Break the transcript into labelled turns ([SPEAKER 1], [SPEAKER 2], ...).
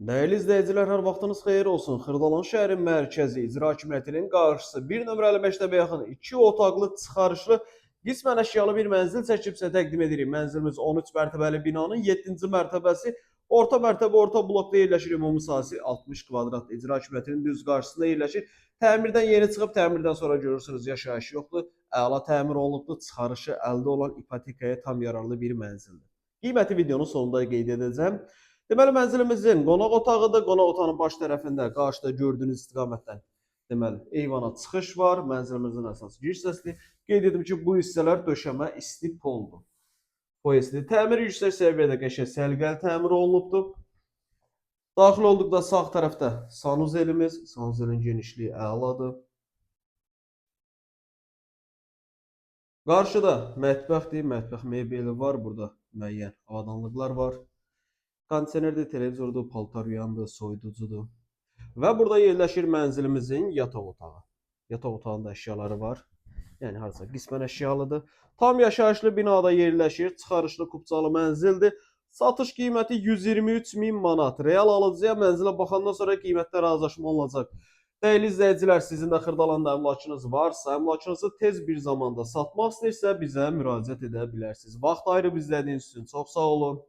[SPEAKER 1] Değerli izleyiciler, her vaxtınız xeyir olsun. Xırdalan şəhərin mərkəzi icra hakimiyyətinin qarşısı 1 nömrəli məktəbə yaxın 2 otaqlı çıxarışlı qismən əşyalı bir mənzil çəkib sizə təqdim edirik. Mənzilimiz 13 mərtəbəli binanın 7-ci mərtəbəsi, orta mərtəbə, orta blokda yerləşir. Ümumi sahəsi 60 kvadrat. İcra hakimiyyətinin düz qarşısında yerləşir. Təmirdən yeni çıxıb, təmirdən sonra görürsünüz yaşayış yoxdur. Əla təmir olunubdur. Çıxarışı əldə olan ipotekaya tam yararlı bir mənzildir. Qiyməti videonun sonunda qeyd edəcəm. Deməli, mənzilimizin qonaq otağıdır. Qonaq otağının baş tərəfində, qarşıda gördüyünüz istiqamətdən deməli, eyvana çıxış var. Mənzilimizin əsas giriş hissəsidir. Qeyd edim ki, bu hissələr döşəmə isti poldur. Foyesidir. Təmir yüksək səviyyədə qəşəng səliqəli təmir olunubdur. Daxil olduqda sağ tərəfdə sanuzelimiz, sanuzelin genişliyi əladır. Qarşıda mətbəxdir. Mətbəx mebeli var. Burada müəyyən avadanlıqlar var. Kondisionerdir, televizordur, paltar yuyandır, soyuducudur. Və burada yerləşir mənzilimizin yataq otağı. Yataq otağında əşyaları var. Yəni harasa qismən əşyalıdır. Tam yaşayışlı binada yerləşir. Çıxarışlı kubcalı mənzildir. Satış qiyməti 123.000 manat. Real alıcıya mənzilə baxandan sonra qiymətdə razılaşma olacaq. Dəyərli izləyicilər, sizin də Xırdalanda əmlakınız varsa, əmlakınızı tez bir zamanda satmaq istəyirsə bizə müraciət edə bilərsiniz. Vaxt ayırıb izlədiyiniz üçün çox sağ olun.